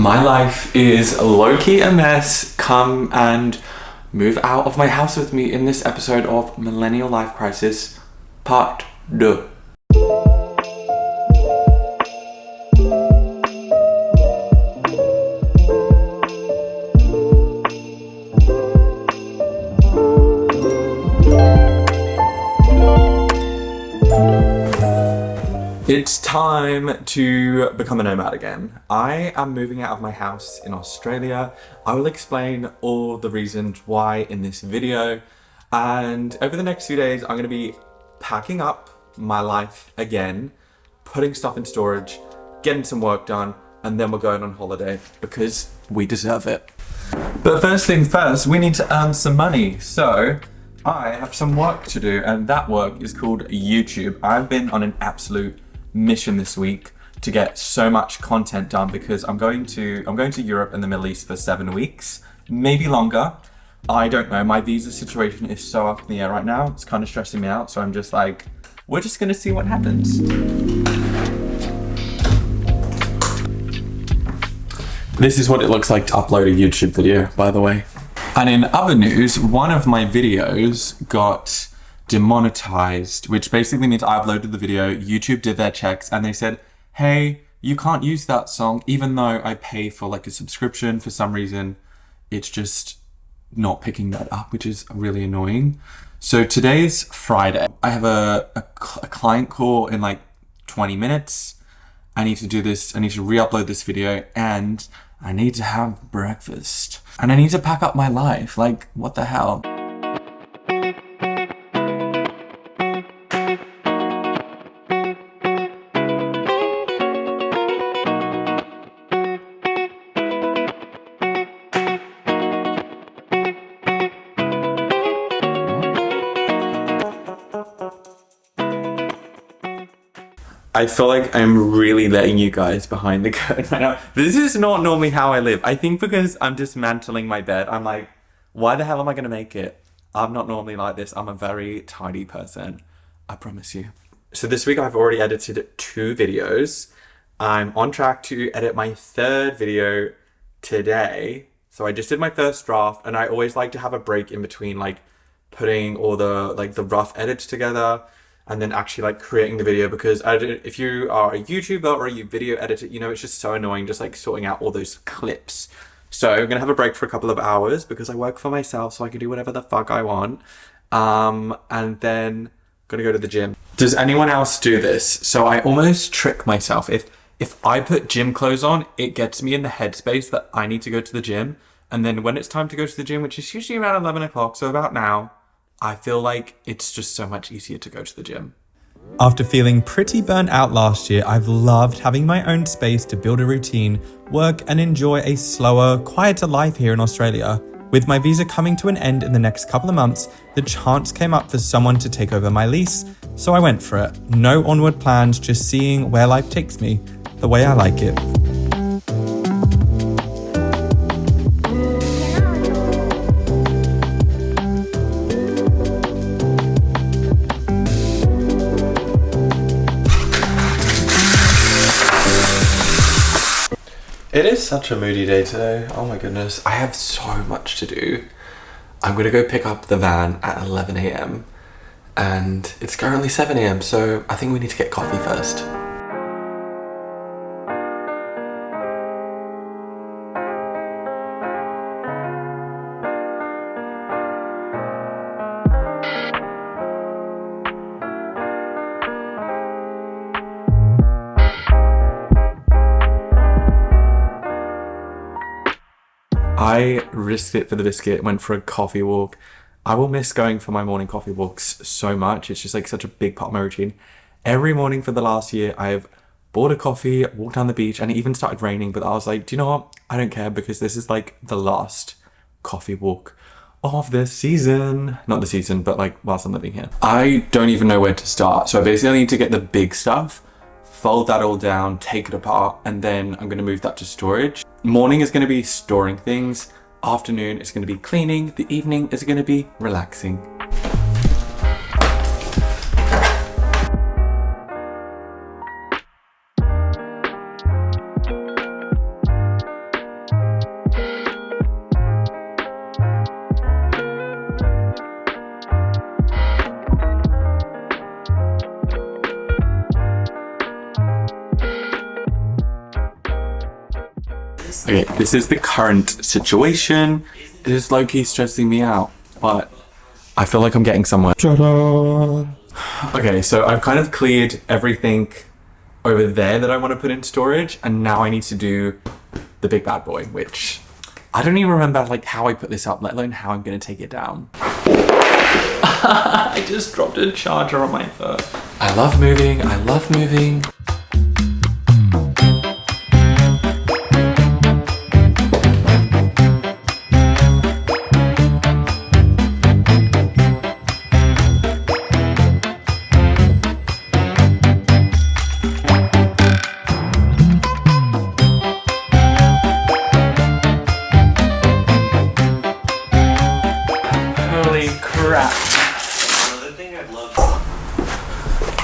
My life is low-key a mess. Come and move out of my house with me in this episode of Millennial Life Crisis Part 2. It's time to become a nomad again. I am moving out of my house in Australia. I will explain all the reasons why in this video. And over the next few days, I'm going to be packing up my life again, putting stuff in storage, getting some work done, and then we're going on holiday because we deserve it. But first things first, we need to earn some money. So I have some work to do, and that work is called YouTube. I've been on an absolute mission this week to get so much content done because I'm going to Europe and the Middle East for 7 weeks, maybe longer. I don't know. My visa situation is so up in the air right now. It's kind of stressing me out. So I'm just like, we're just gonna see what happens. This is what it looks like to upload a YouTube video, by the way. And in other news, one of my videos got demonetized, which basically means I uploaded the video, YouTube did their checks, and they said, hey, you can't use that song, even though I pay for like a subscription. For some reason, it's just not picking that up, which is really annoying. So today's Friday. I have a client call in like 20 minutes. I need to do this, I need to re-upload this video, and I need to have breakfast. And I need to pack up my life. Like, what the hell? I feel like I'm really letting you guys behind the curtain right now. This is not normally how I live. I think because I'm dismantling my bed, I'm like, why the hell am I going to make it? I'm not normally like this. I'm a very tidy person. I promise you. So this week I've already edited 2 videos. I'm on track to edit my 3rd video today. So I just did my first draft, and I always like to have a break in between, like putting all the rough edits together and then actually like creating the video, because if you are a YouTuber or a video editor, you know, it's just so annoying just like sorting out all those clips. So I'm gonna have a break for a couple of hours because I work for myself, so I can do whatever the fuck I want. And then I'm gonna go to the gym. Does anyone else do this? So I almost trick myself. If I put gym clothes on, it gets me in the headspace that I need to go to the gym. And then when it's time to go to the gym, which is usually around 11 o'clock, so about now, I feel like it's just so much easier to go to the gym. After feeling pretty burnt out last year, I've loved having my own space to build a routine, work, and enjoy a slower, quieter life here in Australia. With my visa coming to an end in the next couple of months, the chance came up for someone to take over my lease, so I went for it. No onward plans, just seeing where life takes me, the way I like it. It is such a moody day today. Oh my goodness. I have so much to do. I'm gonna go pick up the van at 11 a.m. and it's currently 7 a.m. so I think we need to get coffee first. I risked it for the biscuit, went for a coffee walk. I will miss going for my morning coffee walks so much. It's just like such a big part of my routine. Every morning for the last year, I've bought a coffee, walked down the beach, and it even started raining. But I was like, do you know what? I don't care, because this is like the last coffee walk of the season. Not the season, but like whilst I'm living here. I don't even know where to start. So I basically need to get the big stuff, fold that all down, take it apart, and then I'm gonna move that to storage. Morning is gonna be storing things. Afternoon is gonna be cleaning. The evening is gonna be relaxing. Okay, this is the current situation. It is low-key stressing me out, but I feel like I'm getting somewhere. Okay, so I've kind of cleared everything over there that I want to put in storage, and now I need to do the big bad boy, which I don't even remember like how I put this up, let alone how I'm going to take it down. I just dropped a charger on my foot. I love moving. I love moving.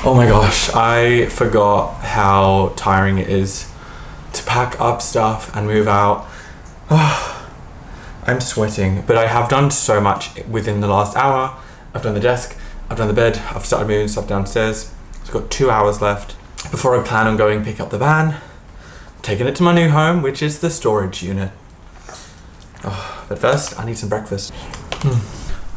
Oh my gosh, I forgot how tiring it is to pack up stuff and move out. I'm sweating, but I have done so much within the last hour. I've done the desk, I've done the bed, I've started moving stuff downstairs. I've got 2 hours left before I plan on going pick up the van, taking it to my new home, which is the storage unit. But first, I need some breakfast.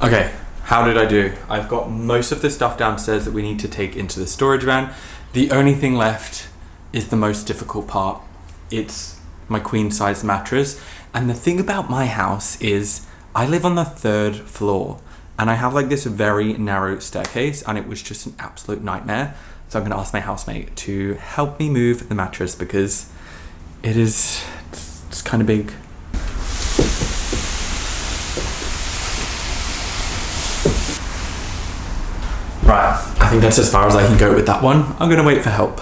Okay. How did I do? I've got most of the stuff downstairs that we need to take into the storage van. The only thing left is the most difficult part. It's my queen size mattress. And the thing about my house is I live on the 3rd floor and I have like this very narrow staircase and it was just an absolute nightmare. So I'm gonna ask my housemate to help me move the mattress because it's kind of big. Right, I think that's as far as I can go with that one. I'm gonna wait for help.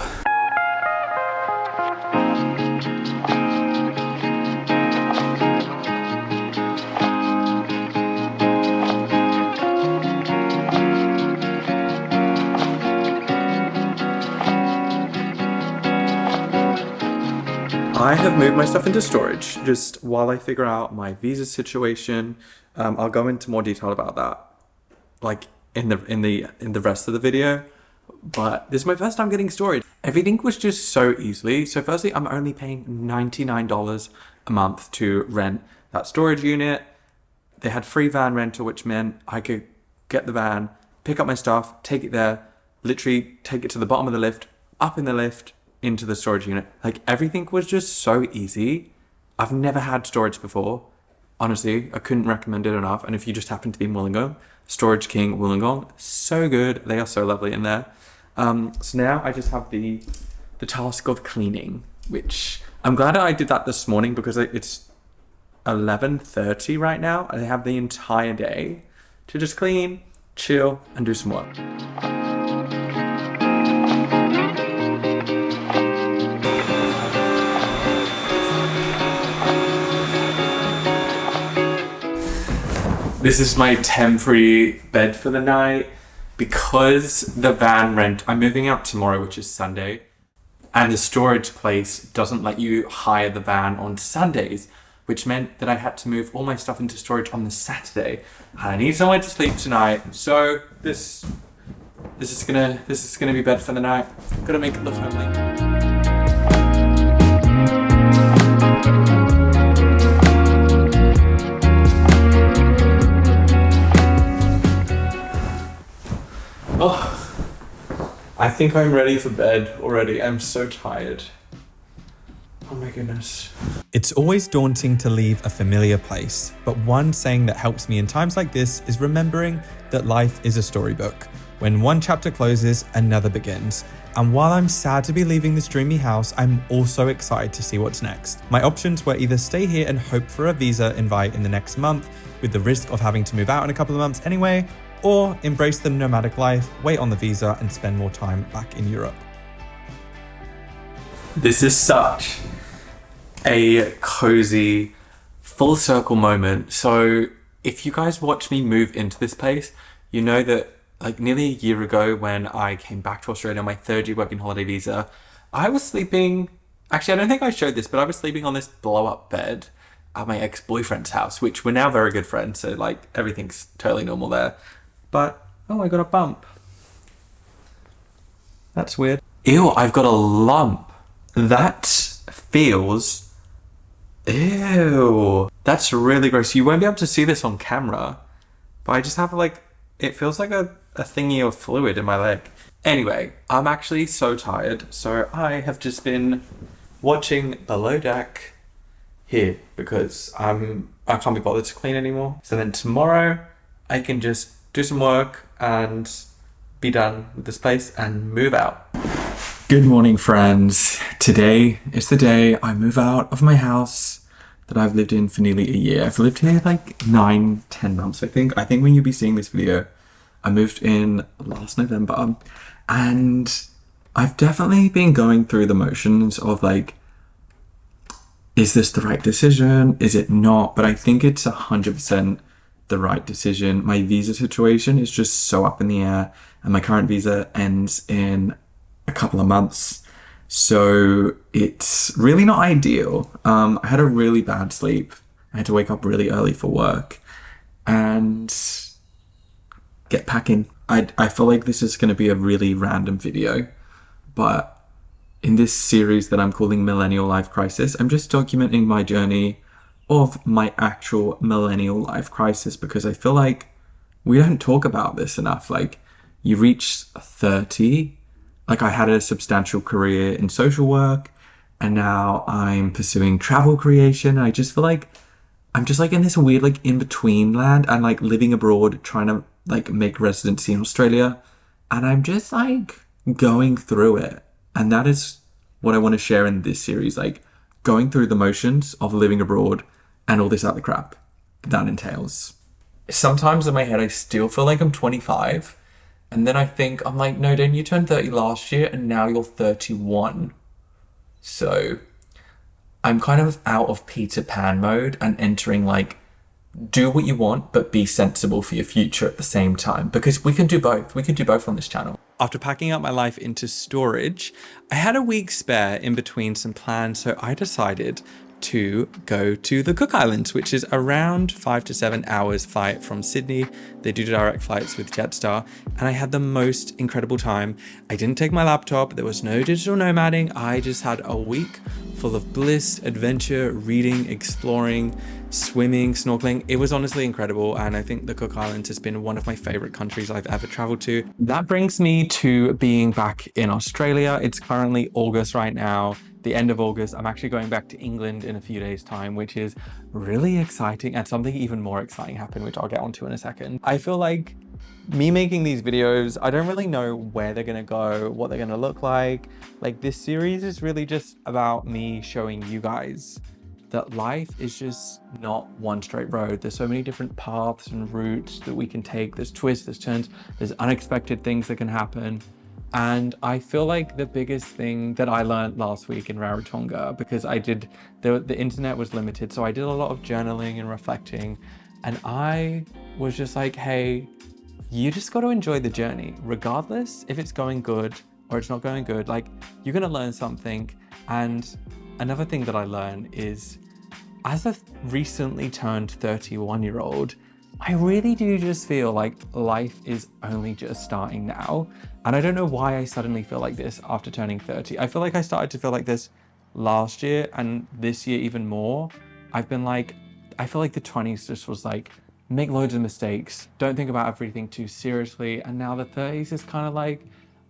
I have moved my stuff into storage just while I figure out my visa situation. I'll go into more detail about that, like in the rest of the video, but this is my first time getting storage. Everything was just so easily. So firstly, I'm only paying $99 a month to rent that storage unit. They had free van rental, which meant I could get the van, pick up my stuff, take it there, literally take it to the bottom of the lift, up in the lift, into the storage unit. Like everything was just so easy. I've never had storage before. Honestly, I couldn't recommend it enough. And if you just happen to be in Wollongong, Storage King Wollongong, so good. They are so lovely in there. So now I just have the task of cleaning, which I'm glad I did that this morning because it's 11:30 right now. I have the entire day to just clean, chill, and do some work. This is my temporary bed for the night because the van rent, I'm moving out tomorrow, which is Sunday, and the storage place doesn't let you hire the van on Sundays, which meant that I had to move all my stuff into storage on the Saturday. And I need somewhere to sleep tonight, so this is gonna be bed for the night. I'm gonna make it look homely. Oh, I think I'm ready for bed already. I'm so tired. Oh my goodness. It's always daunting to leave a familiar place, but one saying that helps me in times like this is remembering that life is a storybook. When one chapter closes, another begins. And while I'm sad to be leaving this dreamy house, I'm also excited to see what's next. My options were either stay here and hope for a visa invite in the next month, with the risk of having to move out in a couple of months anyway, or embrace the nomadic life, wait on the visa, and spend more time back in Europe. This is such a cozy, full circle moment. So if you guys watch me move into this place, you know that like nearly a year ago when I came back to Australia on my 3rd year working holiday visa, I was sleeping, actually I don't think I showed this, but I was sleeping on this blow up bed at my ex-boyfriend's house, which we're now very good friends. So like everything's totally normal there. But, oh, I got a bump. That's weird. Ew, I've got a lump. That feels Ew. That's really gross. You won't be able to see this on camera, but I just have like, it feels like a thingy of fluid in my leg. Anyway, I'm actually so tired, so I have just been watching Below Deck here because I can't be bothered to clean anymore. So then tomorrow I can just do some work and be done with this place and move out. Good morning, friends. Today is the day I move out of my house that I've lived in for nearly a year. I've lived here like 9-10 months, I think. I think when you'll be seeing this video, I moved in last November, and I've definitely been going through the motions of like, is this the right decision? Is it not? But I think it's 100% the right decision. My visa situation is just so up in the air, and my current visa ends in a couple of months. So it's really not ideal. I had a really bad sleep. I had to wake up really early for work and get packing. I feel like this is going to be a really random video, but in this series that I'm calling Millennial Life Crisis, I'm just documenting my journey of my actual millennial life crisis, because I feel like we don't talk about this enough. Like, you reach 30, like I had a substantial career in social work, and now I'm pursuing travel creation. I just feel like I'm just like in this weird like in between land, and like living abroad, trying to like make residency in Australia, and I'm just like going through it. And that is what I want to share in this series, like going through the motions of living abroad and all this other crap that entails. Sometimes in my head I still feel like I'm 25, and then I think I'm like, no, Dan, you turned 30 last year and now you're 31. So I'm kind of out of Peter Pan mode and entering like, do what you want, but be sensible for your future at the same time, because we can do both. We can do both on this channel. After packing up my life into storage, I had a week spare in between some plans, so I decided to go to the Cook Islands, which is around 5 to 7 hours flight from Sydney. They do direct flights with Jetstar, and I had the most incredible time. I didn't take my laptop, there was no digital nomading. I just had a week full of bliss, adventure, reading, exploring, swimming, snorkeling. It was honestly incredible, and I think the Cook Islands has been one of my favorite countries I've ever traveled to. That brings me to being back in Australia. It's currently August right now, the end of August. I'm actually going back to England in a few days' time, which is really exciting, and something even more exciting happened, which I'll get onto in a second. I feel like me making these videos, I don't really know where they're gonna go, what they're gonna look like. Like, this series is really just about me showing you guys that life is just not one straight road. There's so many different paths and routes that we can take. There's twists, there's turns, there's unexpected things that can happen. And I feel like the biggest thing that I learned last week in Rarotonga, because the internet was limited, so I did a lot of journaling and reflecting, and I was just like, hey, you just got to enjoy the journey, regardless if it's going good or it's not going good. Like, you're going to learn something. And another thing that I learned is, as a recently turned 31-year-old, I really do just feel like life is only just starting now. And I don't know why I suddenly feel like this after turning 30. I feel like I started to feel like this last year, and this year even more. I've been like, I feel like the 20s just was like, make loads of mistakes, don't think about everything too seriously. And now the 30s is kind of like,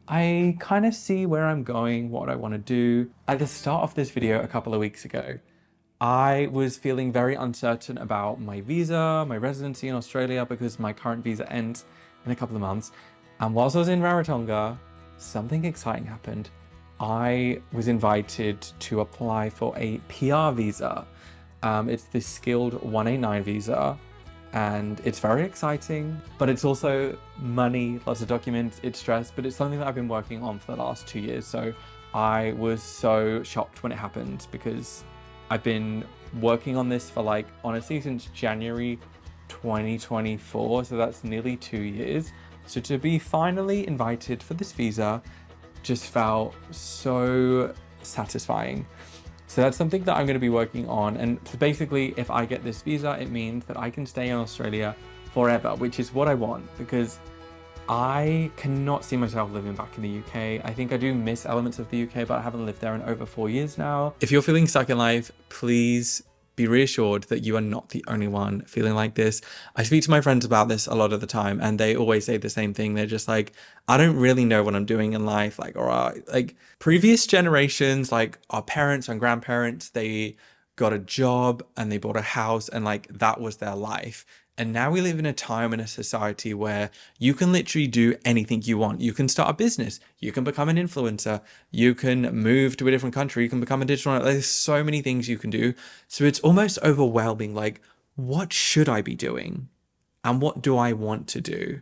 I kind of see where I'm going, what I want to do. At the start of this video a couple of weeks ago, I was feeling very uncertain about my visa, my residency in Australia, because my current visa ends in a couple of months. And whilst I was in Rarotonga, something exciting happened. I was invited to apply for a PR visa. It's the skilled 189 visa, and it's very exciting, but it's also money, lots of documents, it's stress, but it's something that I've been working on for the last 2 years. So I was so shocked when it happened, because I've been working on this for like, honestly, since January 2024. So that's nearly 2 years. So to be finally invited for this visa just felt so satisfying. So that's something that I'm going to be working on. And so basically, if I get this visa, it means that I can stay in Australia forever, which is what I want, because I cannot see myself living back in the UK. I think I do miss elements of the UK, but I haven't lived there in over 4 years now. If you're feeling stuck in life, please be reassured that you are not the only one feeling like this. I speak to my friends about this a lot of the time, and they always say the same thing. They're just like, I don't really know what I'm doing in life. Like, or like previous generations, like our parents and grandparents, they got a job and they bought a house, and like that was their life. And now we live in a time in a society where you can literally do anything you want. You can start a business. You can become an influencer. You can move to a different country. You can become a digital. There's so many things you can do. So it's almost overwhelming. Like, what should I be doing? And what do I want to do?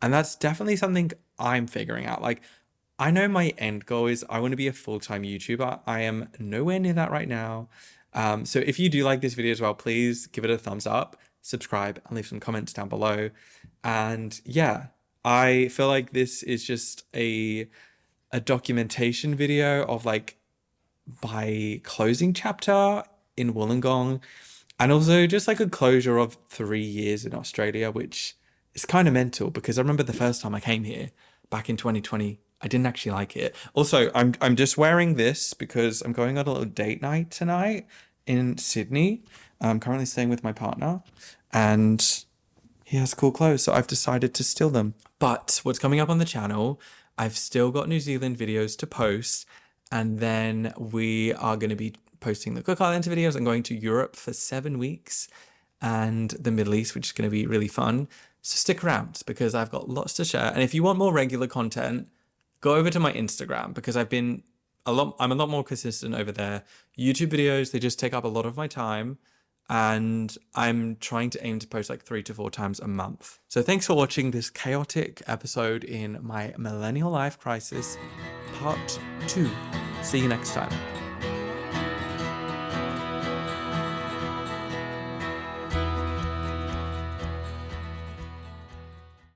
And that's definitely something I'm figuring out. Like, I know my end goal is I want to be a full-time YouTuber. I am nowhere near that right now. So if you do like this video as well, please give it a thumbs up, subscribe, and leave some comments down below. And yeah, I feel like this is just a documentation video of like my closing chapter in Wollongong, and also just like a closure of 3 years in Australia, which is kind of mental because I remember the first time I came here back in 2020. I didn't actually like it. Also, I'm just wearing this because I'm going on a little date night tonight in Sydney. I'm currently staying with my partner, and he has cool clothes, so I've decided to steal them. But what's coming up on the channel, I've still got New Zealand videos to post, and then we are going to be posting the Cook Islands videos. I'm going to Europe for 7 weeks and the Middle East, which is going to be really fun. So stick around because I've got lots to share. And if you want more regular content, go over to my Instagram because I'm a lot more consistent over there. YouTube videos, they just take up a lot of my time, and I'm trying to aim to post like 3 to 4 times a month. So thanks for watching this chaotic episode in my millennial life crisis, part 2. See you next time.